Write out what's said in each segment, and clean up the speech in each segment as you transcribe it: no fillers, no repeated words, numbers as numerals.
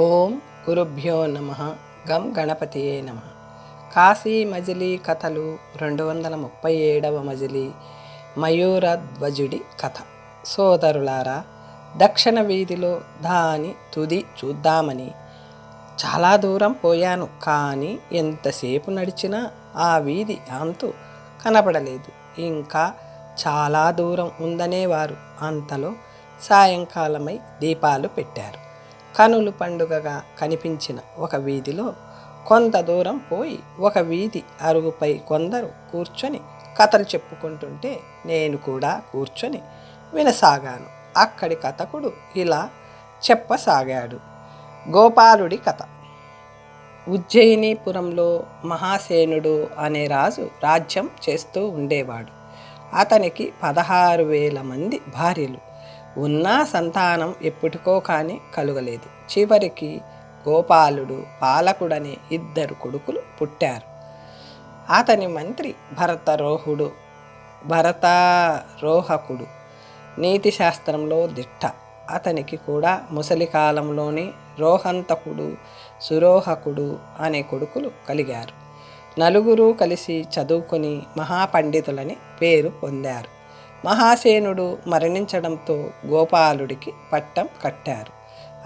ఓం గురుభ్యో నమ. గం గణపతియే నమ. కాశీ మజిలీ కథలు 237వ మజిలీ మయూరధ్వజుడి కథ. సోదరులారా, దక్షిణ వీధిలో దాని తుది చూద్దామని చాలా దూరం పోయాను. కానీ ఎంతసేపు నడిచినా ఆ వీధి అంతు కనపడలేదు. ఇంకా చాలా దూరం ఉందనేవారు. అంతలో సాయంకాలమై దీపాలు పెట్టారు. కనులు పండుగగా కనిపించిన ఒక వీధిలో కొంత దూరం పోయి ఒక వీధి అరుగుపై కొందరు కూర్చొని కథలు చెప్పుకుంటుంటే నేను కూడా కూర్చొని వినసాగాను. అక్కడి కథకుడు ఇలా చెప్పసాగాడు. గోపాలుడి కథ. ఉజ్జయినీపురంలో మహాసేనుడు అనే రాజు రాజ్యం చేస్తూ ఉండేవాడు. అతనికి 16,000 మంది భార్యలు ఉన్నా సంతానం ఎప్పటికో కానీ కలుగలేదు. చివరికి గోపాలుడు, పాలకుడనే 2 కొడుకులు పుట్టారు. అతని మంత్రి భరతారోహకుడు నీతి శాస్త్రంలో దిట్ట. అతనికి కూడా ముసలి కాలంలోనే రోహంతకుడు, సురోహకుడు అనే కొడుకులు కలిగారు. నలుగురు కలిసి చదువుకొని మహాపండితులని పేరు పొందారు. మహాసేనుడు మరణించడంతో గోపాలుడికి పట్టం కట్టారు.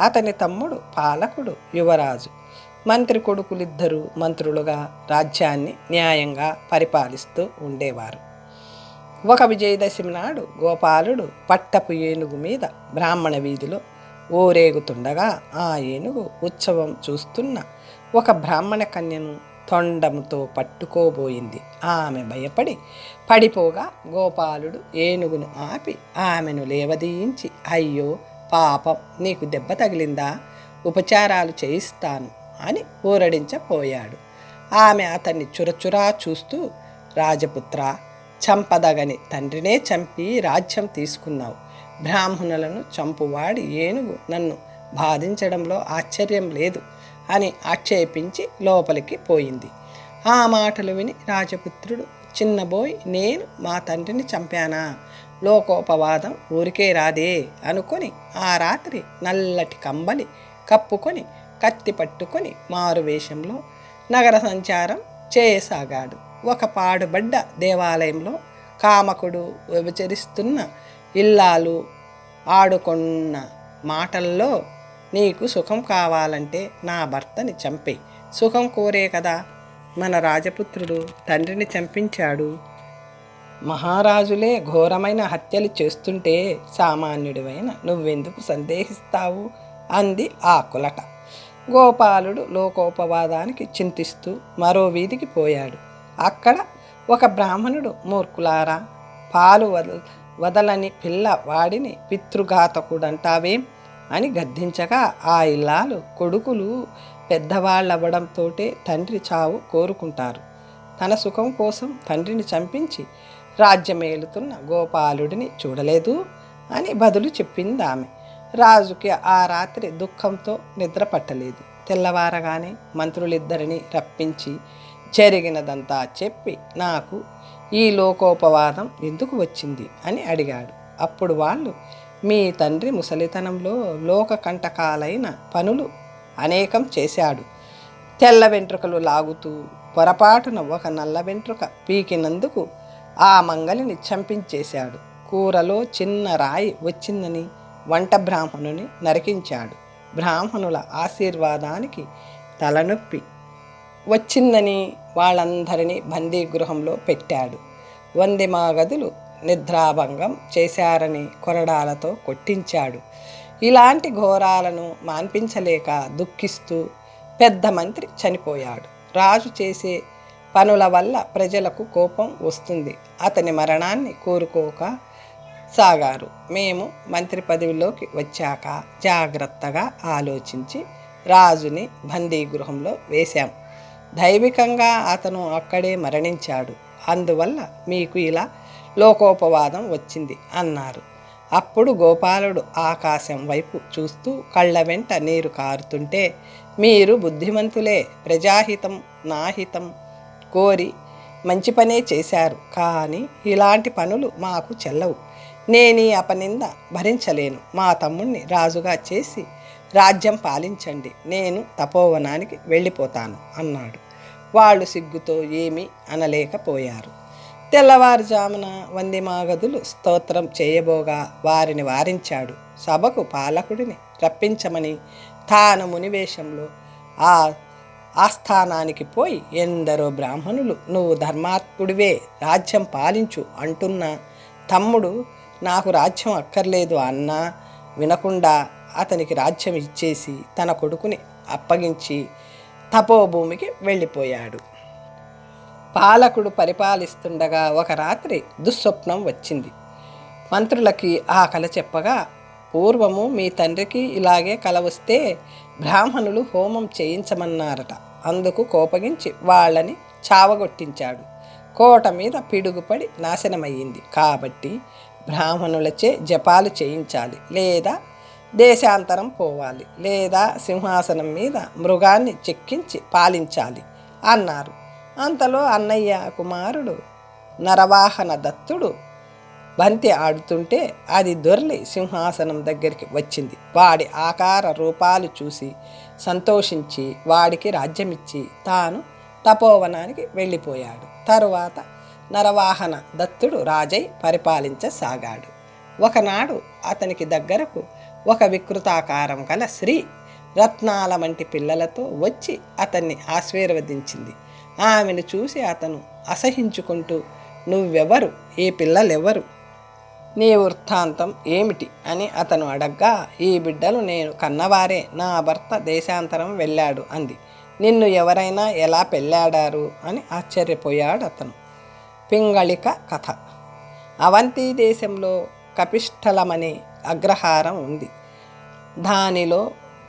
అతని తమ్ముడు పాలకుడు యువరాజు. మంత్రి కొడుకులిద్దరూ మంత్రులుగా రాజ్యాన్ని న్యాయంగా పరిపాలిస్తూ ఉండేవారు. ఒక విజయదశమి నాడు గోపాలుడు పట్టపు ఏనుగు మీద బ్రాహ్మణ వీధిలో ఊరేగుతుండగా ఆ ఏనుగు ఉత్సవం చూస్తున్న ఒక బ్రాహ్మణ కన్యను తొండంతో పట్టుకోబోయింది. ఆమె భయపడి పడిపోగా గోపాలుడు ఏనుగును ఆపి ఆమెను లేవదీయించి, అయ్యో పాపం, నీకు దెబ్బ తగిలిందా? ఉపచారాలు చేయిస్తాను అని ఊరడించపోయాడు. ఆమె అతన్ని చురచురా చూస్తూ, రాజపుత్ర, చంపదగని తండ్రినే చంపి రాజ్యం తీసుకున్నావు. బ్రాహ్మణులను చంపువాడి ఏనుగు నన్ను బాధించడంలో ఆశ్చర్యం లేదు అని ఆక్షేపించి లోపలికి పోయింది. ఆ మాటలు విని రాజపుత్రుడు చిన్నబోయి, నేను మా తండ్రిని చంపానా? లోకోపవాదం ఊరికే రాదే అనుకొని ఆ రాత్రి నల్లటి కంబలి కప్పుకొని కత్తి పట్టుకొని మారువేషంలో నగర సంచారం చేయసాగాడు. ఒక పాడుబడ్డ దేవాలయంలో కామకుడు వ్యభిచరిస్తున్న ఇల్లాలు ఆడుకున్న మాటల్లో, నీకు సుఖం కావాలంటే నా భర్తని చంపే. సుఖం కోరే కదా మన రాజపుత్రుడు తండ్రిని చంపించాడు. మహారాజులే ఘోరమైన హత్యలు చేస్తుంటే సామాన్యుడివైన నువ్వెందుకు సందేహిస్తావు అంది ఆ కులట. గోపాలుడు లోకోపవాదానికి చింతిస్తూ మరో వీధికి పోయాడు. అక్కడ ఒక బ్రాహ్మణుడు, మూర్ఖులారా, పాలు వదలని పిల్ల వాడిని పితృఘాతకుడంటావేం అని గద్దించగా, ఆ ఇల్లాలు కొడుకులు పెద్దవాళ్ళవ్వడంతోటే తండ్రి చావు కోరుకుంటారు. తన సుఖం కోసం తండ్రిని చంపించి రాజ్యమేలుతున్న గోపాలుడిని చూడలేదు అని బదులు చెప్పింది ఆమె. రాజుకి ఆ రాత్రి దుఃఖంతో నిద్ర పట్టలేదు. తెల్లవారగానే మంత్రులిద్దరిని రప్పించి జరిగినదంతా చెప్పి, నాకు ఈ లోకోపవాదం ఎందుకు వచ్చింది అని అడిగాడు. అప్పుడు వాళ్ళు, మీ తండ్రి ముసలితనంలో లోక కంటకాలైన పనులు అనేకం చేశాడు. తెల్ల వెంట్రుకలు లాగుతూ పొరపాటున ఒక నల్ల వెంట్రుక పీకినందుకు ఆ మంగలిని చంపించేశాడు. కూరలో చిన్న రాయి వచ్చిందని వంట బ్రాహ్మణుని నరికించాడు. బ్రాహ్మణుల ఆశీర్వాదానికి తలనొప్పి వచ్చిందని వాళ్ళందరినీ బందీగృహంలో పెట్టాడు. 100 మాగదులు నిద్రాభంగం చేశారని కొరడాలతో కొట్టించాడు. ఇలాంటి ఘోరాలను మాన్పించలేక దుఃఖిస్తూ పెద్ద మంత్రి చనిపోయాడు. రాజు చేసే పనుల వల్ల ప్రజలకు కోపం వస్తుంది. అతని మరణాన్ని కోరుకోక సాగారు. మేము మంత్రి పదవిలోకి వచ్చాక జాగ్రత్తగా ఆలోచించి రాజుని బందీగృహంలో వేశాం. దైవికంగా అతను అక్కడే మరణించాడు. అందువల్ల మీకు ఇలా లోకోపవాదం వచ్చింది అన్నారు. అప్పుడు గోపాలుడు ఆకాశం వైపు చూస్తూ కళ్ళ వెంట నీరు కారుతుంటే, మీరు బుద్ధిమంతులే, ప్రజాహితం నాహితం కోరి మంచి పనే చేశారు. కానీ ఇలాంటి పనులు మాకు చెల్లవు. నేనీ అపనింద భరించలేను. మా తమ్ముణ్ణి రాజుగా చేసి రాజ్యం పాలించండి, నేను తపోవనానికి వెళ్ళిపోతాను అన్నాడు. వాళ్ళు సిగ్గుతో ఏమీ అనలేకపోయారు. తెల్లవారుజామున వందిమాగదులు స్తోత్రం చేయబోగా వారిని వారించాడు. సభకు పాలకుడిని రప్పించమని తాను మునివేషంలో ఆ ఆస్థానానికి పోయి ఎందరో బ్రాహ్మణులు నువ్వు ధర్మాత్ముడివే, రాజ్యం పాలించు అంటున్న తమ్ముడు నాకు రాజ్యం అక్కర్లేదు అన్నా వినకుండా అతనికి రాజ్యం ఇచ్చేసి తన కొడుకుని అప్పగించి తపోభూమికి వెళ్ళిపోయాడు. పాలకుడు పరిపాలిస్తుండగా ఒక రాత్రి దుస్వప్నం వచ్చింది. మంత్రులకి ఆ కల చెప్పగా, పూర్వము మీ తండ్రికి ఇలాగే కల వస్తే బ్రాహ్మణులు హోమం చేయించమన్నారట. అందుకు కోపగించి వాళ్ళని చావగొట్టించాడు. కోట మీద పిడుగుపడి నాశనమయ్యింది. కాబట్టి బ్రాహ్మణులచే జపాలు చేయించాలి, లేదా దేశాంతరం పోవాలి, లేదా సింహాసనం మీద మృగాన్ని చెక్కించి పాలించాలి అన్నారు. అంతలో అన్నయ్య కుమారుడు నరవాహన దత్తుడు బంతి ఆడుతుంటే అది దొర్లి సింహాసనం దగ్గరికి వచ్చింది. వాడి ఆకార రూపాలు చూసి సంతోషించి వాడికి రాజ్యమిచ్చి తాను తపోవనానికి వెళ్ళిపోయాడు. తరువాత నరవాహన దత్తుడు రాజై పరిపాలించసాగాడు. ఒకనాడు అతనికి దగ్గరకు ఒక వికృతాకారం గల స్త్రీ రత్నాల వంటి పిల్లలతో వచ్చి అతన్ని ఆశీర్వదించింది. ఆమెను చూసి అతను అసహించుకుంటూ, నువ్వెవరు, ఈ పిల్లలెవరు, నీ వృత్తాంతం ఏమిటి అని అతను అడగ్గా, ఈ బిడ్డలు నేను కన్నవారే, నా భర్త దేశాంతరం వెళ్ళాడు అంది. నిన్ను ఎవరైనా ఎలా పెళ్ళాడారు అని ఆశ్చర్యపోయాడు అతను. పింగళిక కథ. అవంతి దేశంలో కపిష్ఠలమనే అగ్రహారం ఉంది. దానిలో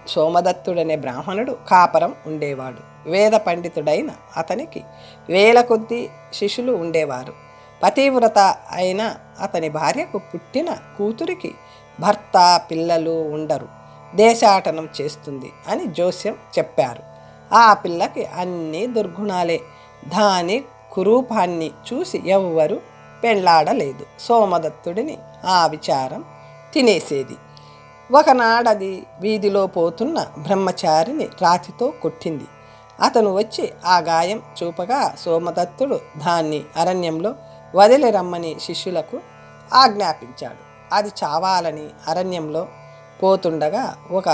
సోమదత్తుడనే బ్రాహ్మణుడు కాపరం ఉండేవాడు. వేద పండితుడైన అతనికి వేల కొద్దీ శిష్యులు ఉండేవారు. పతివ్రత అయిన అతని భార్యకు పుట్టిన కూతురికి భర్త పిల్లలు ఉండరు, దేశాటనం చేస్తుంది అని జోస్యం చెప్పారు. ఆ పిల్లకి అన్నీ దుర్గుణాలే. దాని కురూపాన్ని చూసి ఎవ్వరూ పెళ్ళాడలేదు. సోమదత్తుడిని ఆ విచారం తినేసేది. ఒకనాడది వీధిలో పోతున్న బ్రహ్మచారిని రాతితో కొట్టింది. అతను వచ్చి ఆ గాయం చూపగా సోమదత్తుడు దాన్ని అరణ్యంలో వదిలి రమ్మని శిష్యులకు ఆజ్ఞాపించాడు. అది చావాలని అరణ్యంలో పోతుండగా ఒక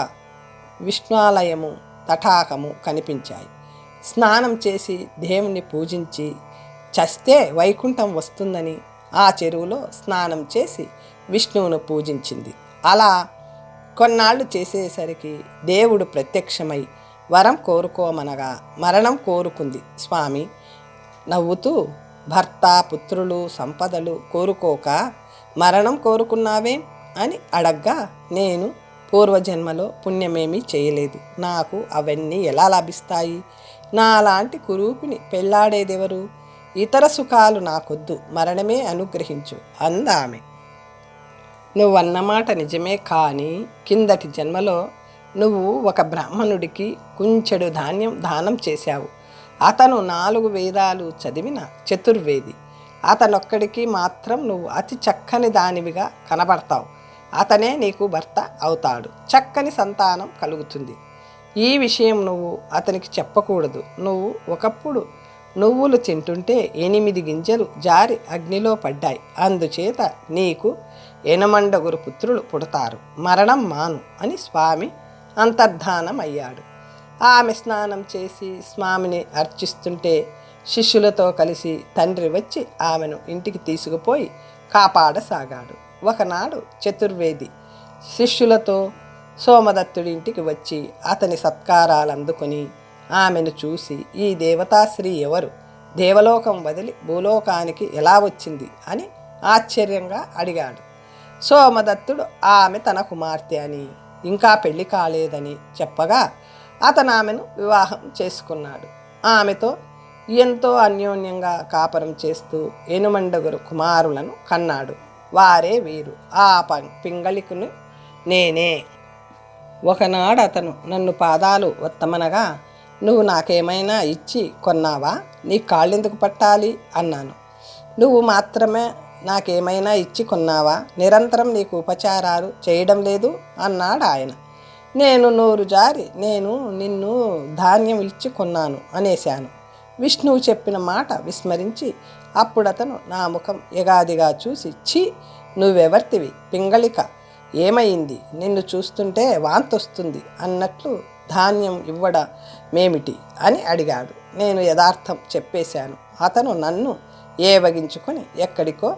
విష్ణాలయము తటాకము కనిపించాయి. స్నానం చేసి దేవుణ్ణి పూజించి చస్తే వైకుంఠం వస్తుందని ఆ చెరువులో స్నానం చేసి విష్ణువును పూజించింది. అలా కొన్నాళ్ళు చేసేసరికి దేవుడు ప్రత్యక్షమై వరం కోరుకోమనగా మరణం కోరుకుంది. స్వామి నవ్వుతూ, భర్త పుత్రులు సంపదలు కోరుకోక మరణం కోరుకున్నావేం అని అడగ్గా, నేను పూర్వజన్మలో పుణ్యమేమీ చేయలేదు, నాకు అవన్నీ ఎలా లభిస్తాయి, నాలాంటి కురూపిని పెళ్ళాడేదెవరు, ఇతర సుఖాలు నాకొద్దు, మరణమే అనుగ్రహించు అందామె. నువ్వన్నమాట నిజమే, కానీ కిందటి జన్మలో నువ్వు ఒక బ్రాహ్మణుడికి కుంచెడు ధాన్యం దానం చేశావు. అతను 4 వేదాలు చదివిన చతుర్వేది. అతనొక్కడికి మాత్రం నువ్వు అతి చక్కని దానివిగా కనబడతావు. అతనే నీకు భర్త అవుతాడు, చక్కని సంతానం కలుగుతుంది. ఈ విషయం నువ్వు అతనికి చెప్పకూడదు. నువ్వు ఒకప్పుడు నువ్వులు తింటుంటే 8 గింజలు జారి అగ్నిలో పడ్డాయి. అందుచేత నీకు 8 పుత్రులు పుడతారు. మరణం మాను అని స్వామి అంతర్ధానం అయ్యాడు. ఆమె స్నానం చేసి స్వామిని అర్చిస్తుంటే శిష్యులతో కలిసి తండ్రి వచ్చి ఆమెను ఇంటికి తీసుకుపోయి కాపాడసాగాడు. ఒకనాడు చతుర్వేది శిష్యులతో సోమదత్తుడి ఇంటికి వచ్చి అతని సత్కారాలు అందుకొని ఆమెను చూసి, ఈ దేవతాశ్రీ ఎవరు, దేవలోకం వదిలి భూలోకానికి ఎలా వచ్చింది అని ఆశ్చర్యంగా అడిగాడు. సోమదత్తుడు ఆమె తన కుమార్తె అని, ఇంకా పెళ్లి కాలేదని చెప్పగా అతను ఆమెను వివాహం చేసుకున్నాడు. ఆమెతో ఎంతో అన్యోన్యంగా కాపరం చేస్తూ 8 కుమారులను కన్నాడు. వారే వీరు. ఆ పింగళికును నేనే. ఒకనాడు అతను నన్ను పాదాలు ఒత్తమనగా, నువ్వు నాకేమైనా ఇచ్చి కొన్నావా, నీ కాళ్ళెందుకు పట్టాలి అన్నాను. నువ్వు మాత్రమే నాకేమైనా ఇచ్చి కొన్నావా, నిరంతరం నీకు ఉపచారాలు చేయడం లేదు అన్నాడు ఆయన. నేను నోరు జారి నేను నిన్ను ధాన్యం ఇచ్చి కొన్నాను అనేశాను. విష్ణువు చెప్పిన మాట విస్మరించి అప్పుడతను నా ముఖం ఎగాదిగా చూసి, ఛీ, నువ్వెవర్తివి పింగళిక, ఏమైంది, నిన్ను చూస్తుంటే వాంతొస్తుంది అన్నట్లు ధాన్యం ఇవ్వడమేమిటి అని అడిగాడు. నేను యథార్థం చెప్పేశాను. అతను నన్ను ఏవగించుకొని ఎక్కడికో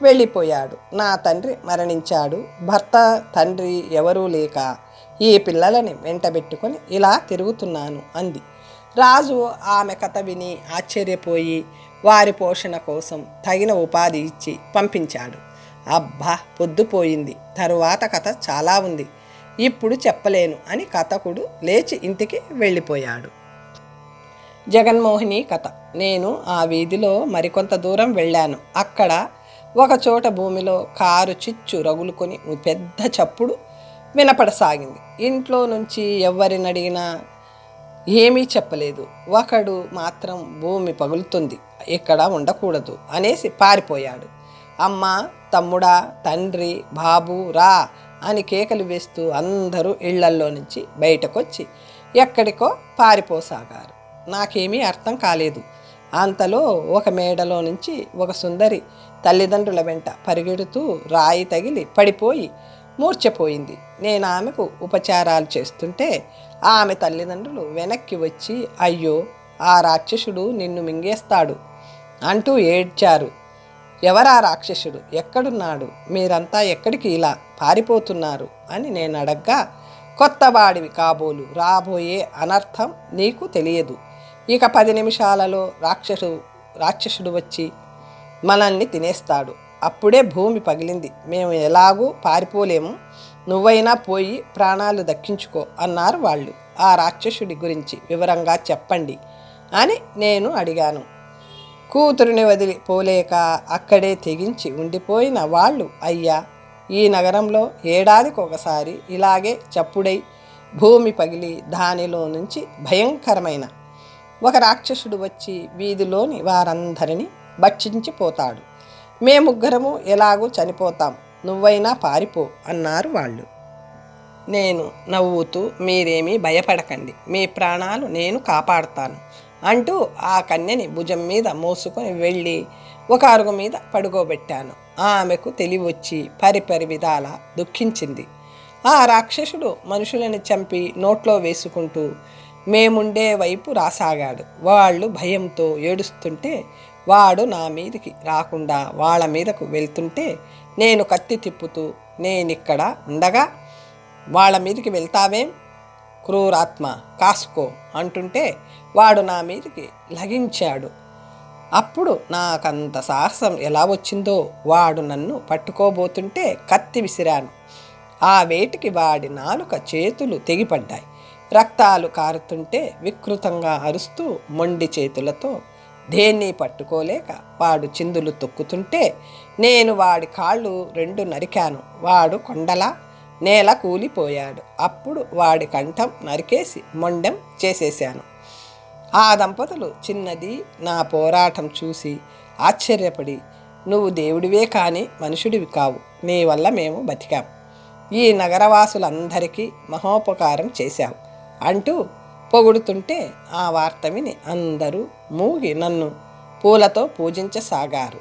వెళ్ళిపోయాడు. నా తండ్రి మరణించాడు. భర్త, తండ్రి ఎవరూ లేక ఈ పిల్లలని వెంటబెట్టుకొని ఇలా తిరుగుతున్నాను అంది. రాజు ఆమె కథ విని ఆశ్చర్యపోయి వారి పోషణ కోసం తగిన ఉపాధి ఇచ్చి పంపించాడు. అబ్బా, పొద్దుపోయింది, తరువాత కథ చాలా ఉంది, ఇప్పుడు చెప్పలేను అని కథకుడు లేచి ఇంటికి వెళ్ళిపోయాడు. జగన్మోహిని కథ. నేను ఆ వీధిలో మరికొంత దూరం వెళ్ళాను. అక్కడ ఒకచోట భూమిలో కారు చిచ్చు రగులుకొని పెద్ద చప్పుడు వినపడసాగింది. ఇంట్లో నుంచి ఎవరినడిగినా ఏమీ చెప్పలేదు. ఒకడు మాత్రం భూమి పగులుతుంది, ఇక్కడ ఉండకూడదు అనేసి పారిపోయాడు. అమ్మ, తమ్ముడా, తండ్రి, బాబు రా అని కేకలు వేస్తూ అందరూ ఇళ్లల్లో నుంచి బయటకొచ్చి ఎక్కడికో పారిపోసాగారు. నాకేమీ అర్థం కాలేదు. అంతలో ఒక మేడలో నుంచి ఒక సుందరి తల్లిదండ్రుల వెంట పరిగెడుతూ రాయి తగిలి పడిపోయి మూర్ఛపోయింది. నేను ఆమెకు ఉపచారాలు చేస్తుంటే ఆమె తల్లిదండ్రులు వెనక్కి వచ్చి, అయ్యో, ఆ రాక్షసుడు నిన్ను మింగేస్తాడు అంటూ ఏడ్చారు. ఎవరా రాక్షసుడు, ఎక్కడున్నాడు, మీరంతా ఎక్కడికి ఇలా పారిపోతున్నారు అని నేను అడగ్గా, కొత్తవాడివి కాబోలు, రాబోయే అనర్థం నీకు తెలియదు. ఇక 10 నిమిషాలలో రాక్షసుడు వచ్చి మనల్ని తినేస్తాడు. అప్పుడే భూమి పగిలింది, మేము ఎలాగూ పారిపోలేము, నువ్వైనా పోయి ప్రాణాలు దక్కించుకో అన్నారు వాళ్ళు. ఆ రాక్షసుడి గురించి వివరంగా చెప్పండి అని నేను అడిగాను. కూతురుని వదిలి పోలేక అక్కడే తెగించి ఉండిపోయిన వాళ్ళు, అయ్యా, ఈ నగరంలో ఏడాదికి ఒకసారి ఇలాగే చప్పుడై భూమి పగిలి దానిలో నుంచి భయంకరమైన ఒక రాక్షసుడు వచ్చి వీధిలోని వారందరినీ భక్షించిపోతాడు. మేముగ్గరము ఎలాగూ చనిపోతాం, నువ్వైనా పారిపో అన్నారు వాళ్ళు. నేను నవ్వుతూ, మీరేమీ భయపడకండి, మీ ప్రాణాలు నేను కాపాడుతాను అంటూ ఆ కన్యని భుజం మీద మోసుకొని వెళ్ళి ఒక అరుగు మీద పడుకోబెట్టాను. ఆమెకు తెలివొచ్చి పరిపరి విధాల దుఃఖించింది. ఆ రాక్షసుడు మనుషులను చంపి నోట్లో వేసుకుంటూ మేముండే వైపు రాసాగాడు. వాళ్ళు భయంతో ఏడుస్తుంటే వాడు నా మీదికి రాకుండా వాళ్ళ మీదకు వెళ్తుంటే నేను కత్తి తిప్పుతూ, నేనిక్కడ ఉండగా వాళ్ళ మీదికి వెళ్తావేం, క్రూరాత్మ, కాసుకో అంటుంటే వాడు నా మీదికి లగించాడు. అప్పుడు నాకంత సాహసం ఎలా వచ్చిందో, వాడు నన్ను పట్టుకోబోతుంటే కత్తి విసిరాను. ఆ వేటికి వాడి నాలుక, చేతులు తెగిపడ్డాయి. రక్తాలు కారుతుంటే వికృతంగా అరుస్తూ మొండి చేతులతో దేన్ని పట్టుకోలేక వాడు చిందులు తొక్కుతుంటే నేను వాడి కాళ్ళు 2 నరికాను. వాడు కొండలా నేల కూలిపోయాడు. అప్పుడు వాడి కంఠం నరికేసి మొండెం చేసేశాను. ఆ దంపతులు చిన్నది నా పోరాటం చూసి ఆశ్చర్యపడి, నువ్వు దేవుడివే కానీ మనుషుడివి కావు, నీ వల్ల మేము బతికాం, ఈ నగరవాసులందరికీ మహోపకారం చేశావు అంటూ పొగుడుతుంటే ఆ వార్త విని అందరూ మూగి నన్ను పూలతో పూజించసాగారు.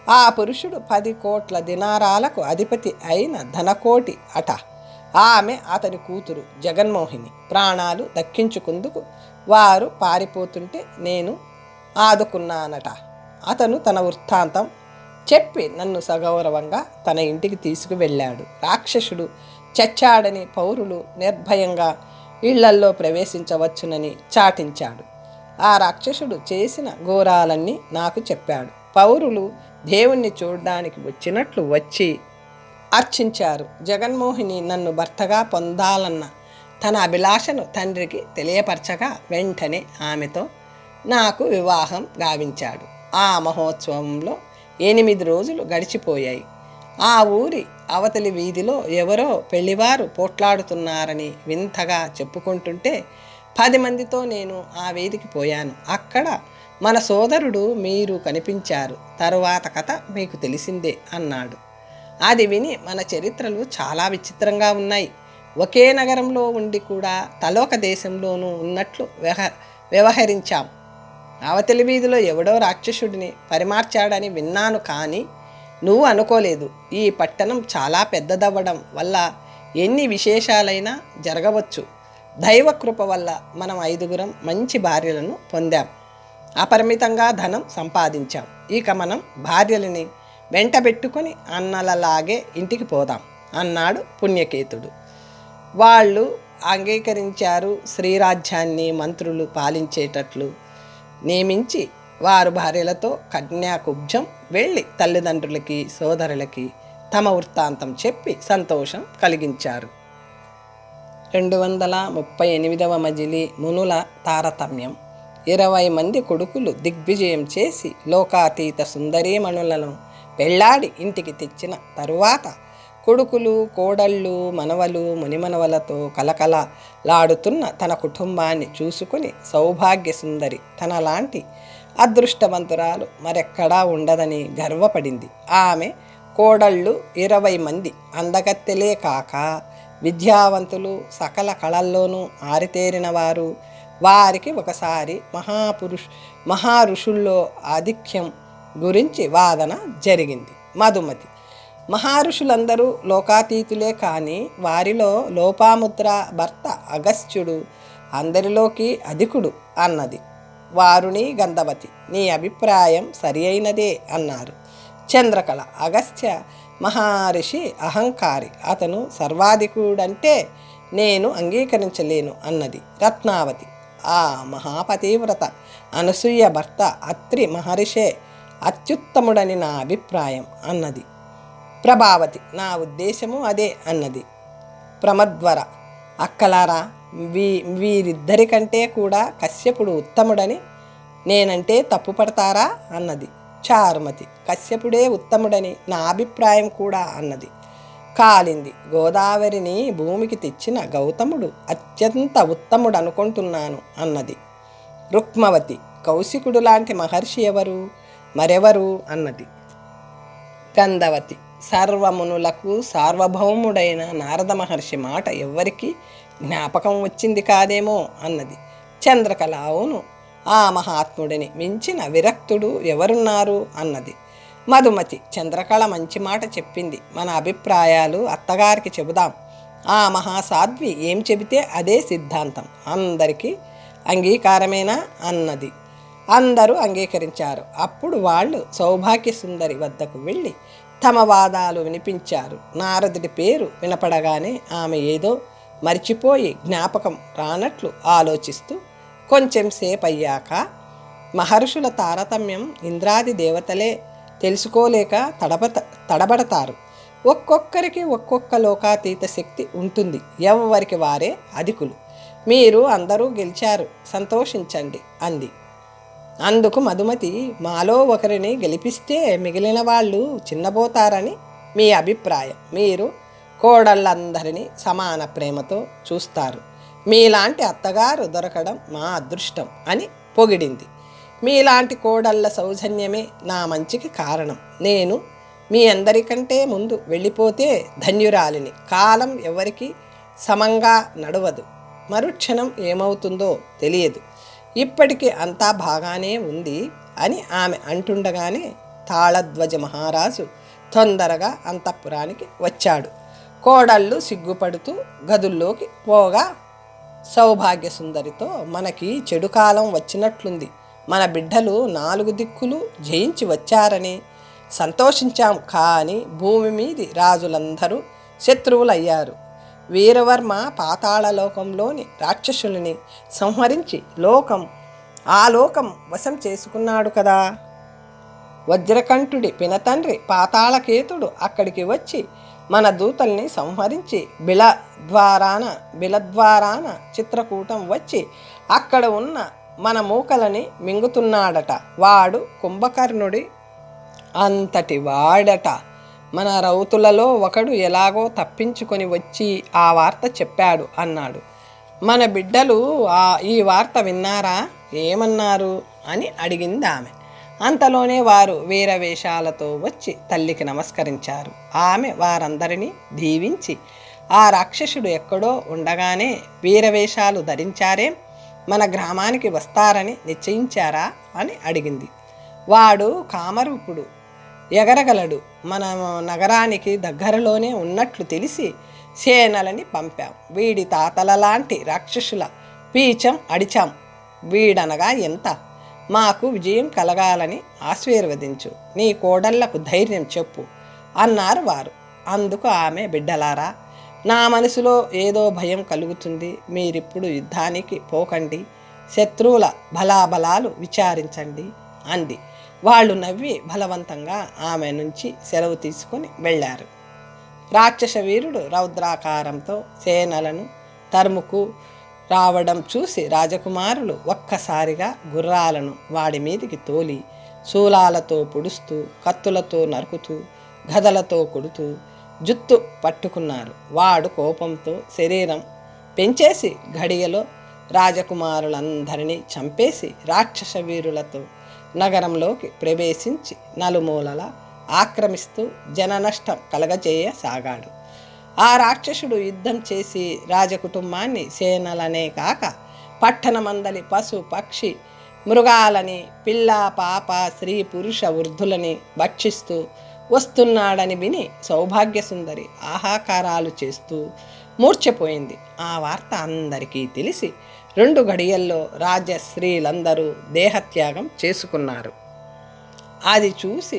ఆ పురుషుడు 10 కోట్ల దినారాలకు అధిపతి అయిన ధనకోటి అట. ఆమె అతని కూతురు జగన్మోహిని. ప్రాణాలు దక్కించుకుందుకు వారు పారిపోతుంటే నేను ఆదుకున్నానట. అతను తన వృత్తాంతం చెప్పి నన్ను సగౌరవంగా తన ఇంటికి తీసుకువెళ్ళాడు. రాక్షసుడు చచ్చాడని పౌరులు నిర్భయంగా ఇళ్లల్లో ప్రవేశించవచ్చునని చాటించాడు. ఆ రాక్షసుడు చేసిన ఘోరాలన్నీ నాకు చెప్పాడు. పౌరులు దేవుణ్ణి చూడడానికి వచ్చినట్లు వచ్చి అర్చించారు. జగన్మోహిని నన్ను భర్తగా పొందాలన్న తన అభిలాషను తండ్రికి తెలియపరచగా వెంటనే ఆమెతో నాకు వివాహం గావించాడు. ఆ మహోత్సవంలో 8 రోజులు గడిచిపోయాయి. ఆ ఊరి అవతలి వీధిలో ఎవరో పెళ్లివారు పోట్లాడుతున్నారని వింతగా చెప్పుకుంటుంటే 10 మందితో నేను ఆ వీధికి పోయాను. అక్కడ మన సోదరుడు మీరు కనిపించారు, తరువాత కథ మీకు తెలిసిందే అన్నాడు. అది విని మన చరిత్రలు చాలా విచిత్రంగా ఉన్నాయి, ఒకే నగరంలో ఉండి కూడా తలొక దేశంలోనూ ఉన్నట్లు వ్యవహరించాం. అవతలి వీధిలో ఎవడో రాక్షసుడిని పరిమార్చాడని విన్నాను, కానీ నువ్వు అనుకోలేదు. ఈ పట్టణం చాలా పెద్దదవ్వడం వల్ల ఎన్ని విశేషాలైనా జరగవచ్చు. దైవకృప వల్ల మనం 5గురం మంచి భార్యలను పొందాం. అపరిమితంగా ధనం సంపాదించాం. ఇక మనం భార్యలని వెంటబెట్టుకొని అన్నలలాగే ఇంటికి పోదాం అన్నాడు పుణ్యకేతుడు. వాళ్ళు అంగీకరించారు. శ్రీరాజ్యాన్ని మంత్రులు పాలించేటట్లు నియమించి వారు భార్యలతో కన్యాకుబ్జం వెళ్ళి తల్లిదండ్రులకి సోదరులకి తమ వృత్తాంతం చెప్పి సంతోషం కలిగించారు. 238వ మజిలీ మునుల తారతమ్యం. 20 మంది కొడుకులు దిగ్విజయం చేసి లోకాతీత సుందరీమణులను పెళ్లాడి ఇంటికి తెచ్చిన తరువాత కొడుకులు కోడళ్ళు మనవలు మునిమనవలతో కలకలలాడుతున్న తన కుటుంబాన్ని చూసుకుని సౌభాగ్య సుందరి తనలాంటి అదృష్టవంతురాలు మరెక్కడా ఉండదని గర్వపడింది. ఆమె కోడళ్ళు 20 మంది అందగత్తెలే కాక విద్యావంతులు, సకల కళల్లోనూ ఆరితేరిన వారు. వారికి ఒకసారి మహారుషుల్లో ఆధిక్యం గురించి వాదన జరిగింది. మధుమతి: మహారుషులందరూ లోకాతీతులే, కానీ వారిలో లోపాముద్ర భర్త అగస్త్యుడు అందరిలోకి అధికుడు అన్నది. వారుని గంధవతి: నీ అభిప్రాయం సరి అయినదే అన్నారు. చంద్రకళ: అగస్త్య మహర్షి అహంకారి, అతను సర్వాధికుడంటే నేను అంగీకరించలేను అన్నది. రత్నావతి: ఆ మహాపతివ్రత అనసూయ భర్త అత్రి మహర్షే అత్యుత్తముడని నా అభిప్రాయం అన్నది. ప్రభావతి: నా ఉద్దేశము అదే అన్నది. ప్రమద్వర: అక్కలారా, వీరిద్దరికంటే కూడా కశ్యపుడు ఉత్తముడని నేనంటే తప్పుపడతారా అన్నది. చారుమతి: కశ్యపుడే ఉత్తముడని నా అభిప్రాయం కూడా అన్నది. కాలింది: గోదావరిని భూమికి తెచ్చిన గౌతముడు అత్యంత ఉత్తముడు అనుకుంటున్నాను అన్నది. రుక్మవతి: కౌశికుడు లాంటి మహర్షి ఎవరు? మరెవరు అన్నది. గంధవతి: సర్వమునులకు సార్వభౌముడైన నారద మహర్షి మాట ఎవ్వరికీ జ్ఞాపకం వచ్చింది కాదేమో అన్నది. చంద్రకళ: అవును, ఆ మహాత్ముడిని మించిన విరక్తుడు ఎవరున్నారు అన్నది. మధుమతి: చంద్రకళ మంచి మాట చెప్పింది. మన అభిప్రాయాలు అత్తగారికి చెబుదాం. ఆ మహాసాధ్వి ఏం చెబితే అదే సిద్ధాంతం. అందరికీ అంగీకారమేనా అన్నది. అందరూ అంగీకరించారు. అప్పుడు వాళ్ళు సౌభాగ్య సుందరి వద్దకు వెళ్ళి తమ వాదాలు వినిపించారు. నారదుడి పేరు వినపడగానే ఆమె ఏదో మరిచిపోయి జ్ఞాపకం రానట్లు ఆలోచిస్తూ కొంచెం సేపు అయ్యాక, మహర్షుల తారతమ్యం ఇంద్రాది దేవతలే తెలుసుకోలేక తడబడతారు. ఒక్కొక్కరికి ఒక్కొక్క లోకాతీత శక్తి ఉంటుంది. ఎవరికి వారే అధికులు. మీరు అందరూ గెలిచారు, సంతోషించండి అంది. అందుకు మధుమతి: మాలో ఒకరిని గెలిపిస్తే మిగిలిన వాళ్ళు చిన్నబోతారని మీ అభిప్రాయం. మీరు కోడళ్ళందరినీ సమాన ప్రేమతో చూస్తారు. మీలాంటి అత్తగారు దొరకడం మా అదృష్టం అని పొగిడింది. మీలాంటి కోడళ్ళ సౌజన్యమే నా మంచికి కారణం. నేను మీ అందరికంటే ముందు వెళ్ళిపోతే ధన్యురాలిని. కాలం ఎవరికి సమంగా నడవదు. మరుక్షణం ఏమవుతుందో తెలియదు. ఇప్పటికీ అంతా బాగానే ఉంది అని ఆమె అంటుండగానే తాళధ్వజ మహారాజు తొందరగా అంతఃపురానికి వచ్చాడు. కోడళ్ళు సిగ్గుపడుతూ గదుల్లోకి పోగా సౌభాగ్య సుందరితో: మనకి చెడు కాలం వచ్చినట్లుంది. మన బిడ్డలు 4 దిక్కులు జయించి వచ్చారని సంతోషించాం, కానీ భూమి మీది రాజులందరూ శత్రువులయ్యారు. వీరవర్మ పాతాళలోకంలోని రాక్షసుల్ని సంహరించి ఆ లోకం వశం చేసుకున్నాడు కదా. వజ్రకంఠుడి పినతండ్రి పాతాళకేతుడు అక్కడికి వచ్చి మన దూతల్ని సంహరించి బిలద్వారాన చిత్రకూటం వచ్చి అక్కడ ఉన్న మన మూకలని మింగుతున్నాడట. వాడు కుంభకర్ణుడి అంతటి వాడట. మన రౌతులలో ఒకడు ఎలాగో తప్పించుకొని వచ్చి ఆ వార్త చెప్పాడు అన్నాడు. మన బిడ్డలు ఈ వార్త విన్నారా? ఏమన్నారు అని అడిగింది ఆమె. అంతలోనే వారు వీరవేషాలతో వచ్చి తల్లికి నమస్కరించారు. ఆమె వారందరినీ దీవించి ఆ రాక్షసుడు ఎక్కడో ఉండగానే వీరవేషాలు ధరించారే, మన గ్రామానికి వస్తారని నిశ్చయించారా అని అడిగింది. వాడు కామరూపుడు, ఎగరగలడు. మన నగరానికి దగ్గరలోనే ఉన్నట్లు తెలిసి సేనలని పంపాం. వీడి తాతలలాంటి రాక్షసుల పీచం అడిచాం. వీడనగా ఎంత? మాకు విజయం కలగాలని ఆశీర్వదించు, నీ కోడళ్లకు ధైర్యం చెప్పు అన్నారు వారు. అందుకు ఆమె, బిడ్డలారా, నా మనసులో ఏదో భయం కలుగుతుంది. మీరిప్పుడు యుద్ధానికి పోకండి, శత్రువుల బలాబలాలు విచారించండి అంది. వాళ్ళు నవ్వి బలవంతంగా ఆమె నుంచి సెలవు తీసుకుని వెళ్ళారు. రాక్షస వీరుడు రౌద్రాకారంతో సేనలను తరుముకు రావడం చూసి రాజకుమారులు ఒక్కసారిగా గుర్రాలను వాడి మీదికి తోలి శూలాలతో పొడుస్తూ, కత్తులతో నరుకుతూ, గదలతో కొడుతూ జుత్తు పట్టుకున్నారు. వాడు కోపంతో శరీరం పెంచేసి ఘడియలో రాజకుమారులందరినీ చంపేసి రాక్షస వీరులతో నగరంలోకి ప్రవేశించి నలుమూలల ఆక్రమిస్తూ జననష్టం కలగజేయసాగాడు. ఆ రాక్షసుడు యుద్ధం చేసి రాజకుటుంబాన్ని, సేనలనే కాక పట్టణమందలి పశు పక్షి మృగాలని, పిల్ల పాప స్త్రీ పురుష వృద్ధులని భక్షిస్తూ వస్తున్నాడని విని సౌభాగ్యసుందరి ఆహాకారాలు చేస్తూ మూర్ఛపోయింది. ఆ వార్త అందరికీ తెలిసి 2 గడియల్లో రాజశ్రీలందరూ దేహత్యాగం చేసుకున్నారు. అది చూసి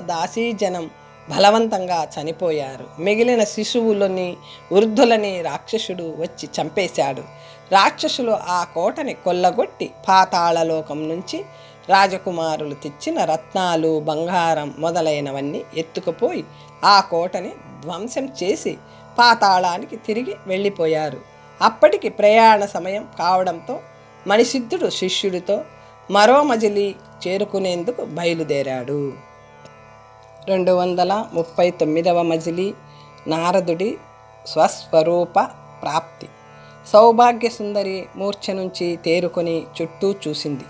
దాసీజనం బలవంతంగా చనిపోయారు. మిగిలిన శిశువులని, వృద్ధులని రాక్షసుడు వచ్చి చంపేశాడు. రాక్షసులు ఆ కోటని కొల్లగొట్టి పాతాళలోకం నుంచి రాజకుమారులు తెచ్చిన రత్నాలు, బంగారం మొదలైనవన్నీ ఎత్తుకుపోయి ఆ కోటని ధ్వంసం చేసి పాతాళానికి తిరిగి వెళ్ళిపోయారు. అప్పటికి ప్రయాణ సమయం కావడంతో మణిసిద్ధుడు శిష్యుడితో మరో మజిలీ చేరుకునేందుకు బయలుదేరాడు. 239వ మజిలీ నారదుడి స్వస్వరూప ప్రాప్తి. సౌభాగ్యసుందరి మూర్ఛ నుంచి తేరుకొని చుట్టూ చూసింది.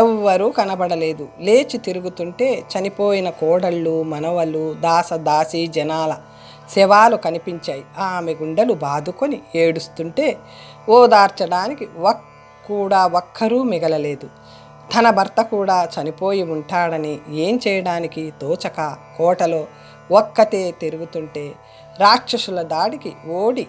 ఎవ్వరూ కనబడలేదు. లేచి తిరుగుతుంటే చనిపోయిన కోడళ్ళు, మనవలు, దాసీ జనాల శవాలు కనిపించాయి. ఆమె గుండెలు బాదుకొని ఏడుస్తుంటే ఓదార్చడానికి ఒక్కరూ మిగలలేదు. తన భర్త కూడా చనిపోయి ఉంటాడని ఏం చేయడానికి తోచక కోటలో ఒక్కతే తిరుగుతుంటే రాక్షసుల దాడికి ఓడి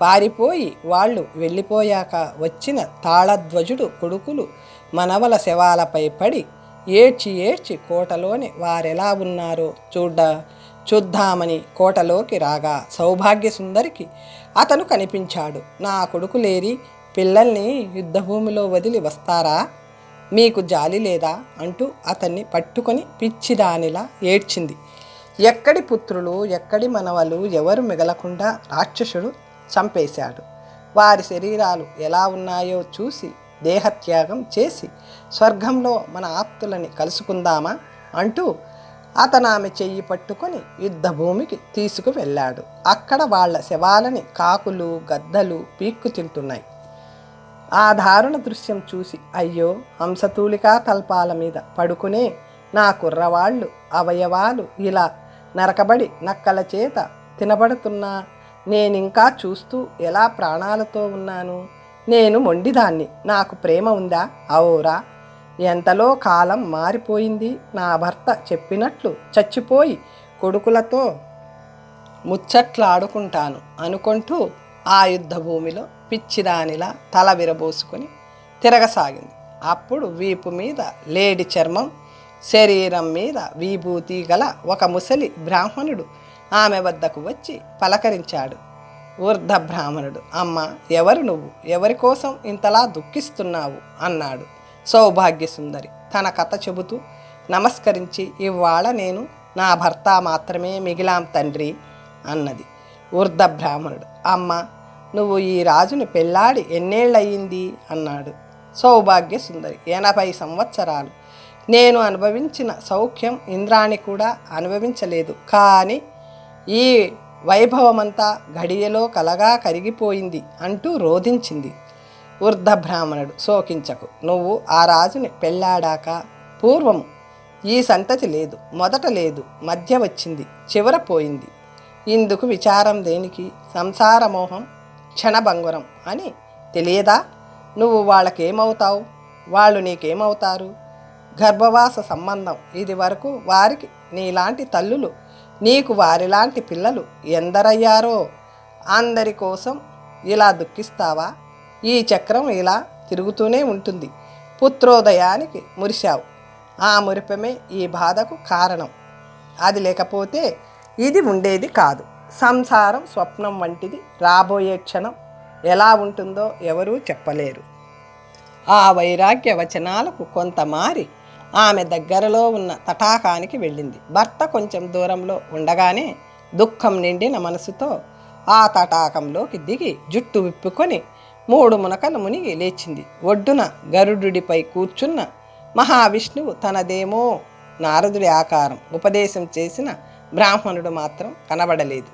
పారిపోయి వాళ్ళు వెళ్ళిపోయాక వచ్చిన తాళధ్వజుడు కొడుకులు మనవల శవాలపై పడి ఏడ్చి కోటలోని వారెలా ఉన్నారో చూద్దామని కోటలోకి రాగా సౌభాగ్యసుందరికి అతను కనిపించాడు. నా కొడుకులేరి పిల్లల్ని యుద్ధభూమిలో వదిలి వస్తారా? మీకు జాలి లేదా అంటూ అతన్ని పట్టుకొని పిచ్చిదానిలా ఏడ్చింది. ఎక్కడి పుత్రులు, ఎక్కడి మనవలు ఎవరు మిగలకుండా రాక్షసుడు చంపేశాడు. వారి శరీరాలు ఎలా ఉన్నాయో చూసి దేహత్యాగం చేసి స్వర్గంలో మన ఆప్తులని కలుసుకుందామా అంటూ అతను ఆమె చెయ్యి పట్టుకొని యుద్ధభూమికి తీసుకువెళ్ళాడు. అక్కడ వాళ్ళ శవాలని కాకులు, గద్దలు పీక్కు తింటున్నాయి. ఆ దారుణ దృశ్యం చూసి అయ్యో, హంసతూలికా తల్పాల మీద పడుకునే నా కుర్రవాళ్ళు అవయవాలు ఇలా నరకబడి నక్కల చేత తినబడుతున్నా నేనింకా చూస్తూ ఎలా ప్రాణాలతో ఉన్నాను? నేను మొండిదాన్ని, నాకు ప్రేమ ఉందా? అవురా, ఎంతలో కాలం మారిపోయింది. నా భర్త చెప్పినట్లు చచ్చిపోయి కొడుకులతో ముచ్చట్లాడుకుంటాను అనుకుంటూ ఆ యుద్ధ భూమిలో పిచ్చిదానిలా తల విరబోసుకొని తిరగసాగింది. అప్పుడు వీపు మీద లేడి చర్మం, శరీరం మీద విభూతి గల ఒక ముసలి బ్రాహ్మణుడు ఆమె వద్దకు వచ్చి పలకరించాడు. వృద్ధ బ్రాహ్మణుడు, అమ్మ, ఎవరు నువ్వు? ఎవరి కోసం ఇంతలా దుఃఖిస్తున్నావు అన్నాడు. సౌభాగ్యసుందరి తన కథ చెబుతూ నమస్కరించి, ఇవాళ నేను నా భర్త మాత్రమే మిగిలాం తండ్రి అన్నది. వృద్ధ బ్రాహ్మణుడు, అమ్మ, నువ్వు ఈ రాజుని పెళ్ళాడి ఎన్నేళ్ళయింది అన్నాడు. సౌభాగ్యసుందరి, 80 సంవత్సరాలు. నేను అనుభవించిన సౌఖ్యం ఇంద్రాణి కూడా అనుభవించలేదు. కానీ ఈ వైభవమంతా ఘడియలో కలగా కరిగిపోయింది అంటూ రోధించింది. వృద్ధ బ్రాహ్మణుడు, శోకించకు. నువ్వు ఆ రాజుని పెళ్ళాడాక పూర్వము ఈ సంతతి లేదు. మొదట లేదు, మధ్య వచ్చింది, చివర పోయింది. ఇందుకు విచారం దేనికి? సంసార మోహం క్షణభంగురం అని తెలియదా? నువ్వు వాళ్ళకేమవుతావు, వాళ్ళు నీకేమవుతారు? గర్భవాస సంబంధం ఇది వరకు వారికి నీలాంటి తల్లులు, నీకు వారిలాంటి పిల్లలు ఎందరయ్యారో. అందరి కోసం ఇలా దుఃఖిస్తావా? ఈ చక్రం ఇలా తిరుగుతూనే ఉంటుంది. పుత్రోదయానికి మురిశావు, ఆ మురిపమే ఈ బాధకు కారణం. అది లేకపోతే ఇది ఉండేది కాదు. సంసారం స్వప్నం వంటిది. రాబోయే క్షణం ఎలా ఉంటుందో ఎవరూ చెప్పలేరు. ఆ వైరాగ్య వచనాలకు కొంత మారి ఆమె దగ్గరలో ఉన్న తటాకానికి వెళ్ళింది. భర్త కొంచెం దూరంలో ఉండగానే దుఃఖం నిండిన మనసుతో ఆ తటాకంలోకి దిగి జుట్టు విప్పుకొని 3 మునకలు మునిగి లేచింది. ఒడ్డున గరుడుడిపై కూర్చున్న మహావిష్ణువు తనదేమో నారదుడి ఆకారం ఉపదేశం చేసిన బ్రాహ్మణుడు మాత్రం కనబడలేదు.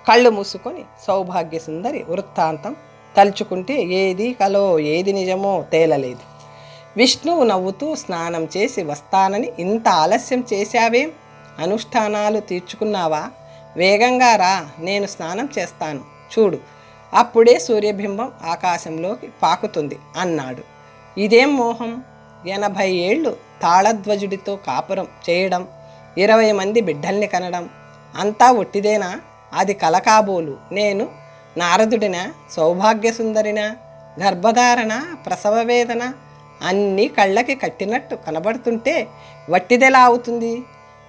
కళ్ళు మూసుకొని సౌభాగ్య సుందరి వృత్తాంతం తలుచుకుంటే ఏది కలో ఏది నిజమో తేలలేదు. విష్ణువు నవ్వుతూ స్నానం చేసి వస్తానని ఇంత ఆలస్యం చేశావేం? అనుష్ఠానాలు తీర్చుకున్నావా? వేగంగా రా, నేను స్నానం చేస్తాను చూడు, అప్పుడే సూర్యబింబం ఆకాశంలోకి పాకుతుంది అన్నాడు. ఇదేం మోహం? 80 ఏళ్ళు తాళధ్వజుడితో కాపురం చేయడం, 20 మంది బిడ్డల్ని కనడం అంతా ఒట్టిదేనా? అది కలకాబోలు. నేను నారదుడినా, సౌభాగ్య సుందరినా, గర్భధారణ, ప్రసవ వేదన అన్నీ కళ్ళకి కట్టినట్టు కనబడుతుంటే వట్టిదెలా అవుతుంది?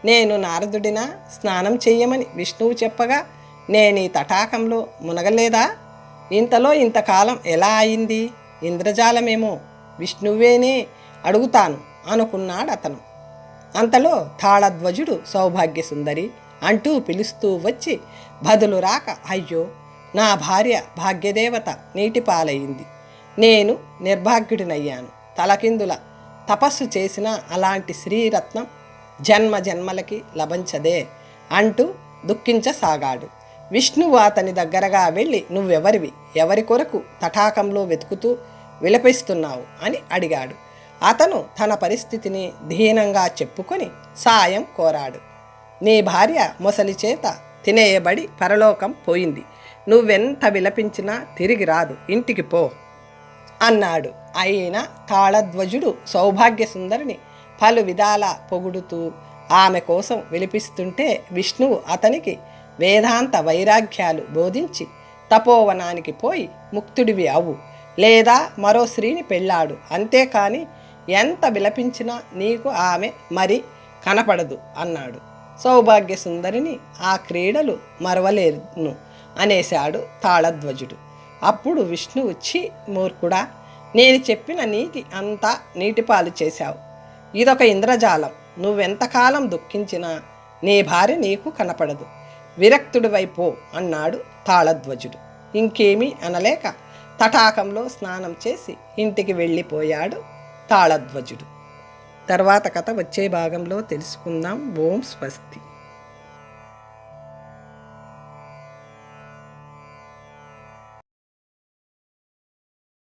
నేను నారదుడినా? స్నానం చెయ్యమని విష్ణువు చెప్పగా నేను ఈ తటాకంలో మునగలేదా? ఇంతలో ఇంతకాలం ఎలా అయింది? ఇంద్రజాలమేమో, విష్ణువేనే అడుగుతాను అనుకున్నాడు అతను. అంతలో తాళధ్వజుడు సౌభాగ్య సుందరి అంటూ పిలుస్తూ వచ్చి బదులు రాక, అయ్యో నా భార్య భాగ్యదేవత నీటిపాలయ్యింది, నేను నిర్భాగ్యుడినయ్యాను, తలకిందుల తపస్సు చేసిన అలాంటి శ్రీరత్నం జన్మ జన్మలకి లభించదే అంటూ దుఃఖించసాగాడు. విష్ణువు అతని దగ్గరగా వెళ్ళి, నువ్వెవరివి, ఎవరి కొరకు తటాకంలో వెతుకుతూ విలపిస్తున్నావు అని అడిగాడు. అతను తన పరిస్థితిని దీనంగా చెప్పుకొని సాయం కోరాడు. నీ భార్య మొసలి చేత తినేయబడి పరలోకం పోయింది, నువ్వెంత విలపించినా తిరిగి రాదు, ఇంటికి పో అన్నాడు. అయినా తాళధ్వజుడు సౌభాగ్య సుందరిని పలు విధాల పొగుడుతూ ఆమె కోసం విలిపిస్తుంటే విష్ణువు అతనికి వేదాంత వైరాగ్యాలు బోధించి తపోవనానికి పోయి ముక్తుడివి అవు, లేదా మరో స్త్రీని పెళ్ళాడు, అంతేకాని ఎంత విలపించినా నీకు ఆమె మరి కనపడదు అన్నాడు. సౌభాగ్య సుందరిని ఆ క్రీడలు మరవలేను అనేశాడు తాళధ్వజుడు. అప్పుడు విష్ణువు, ఛీ మూర్ఖుడా, నేను చెప్పిన నీతి అంతా నీటిపాలు చేశావు, ఇదొక ఇంద్రజాలం, నువ్వెంతకాలం దుఃఖించినా నీ భార్య నీకు కనపడదు, విరక్తుడివైపో అన్నాడు తాళధ్వజుడు. ఇంకేమీ అనలేక తటాకంలో స్నానం చేసి ఇంటికి వెళ్ళిపోయాడు తాళధ్వజుడు. తర్వాత కథ వచ్చే భాగంలో తెలుసుకుందాం. ఓం స్వస్తి.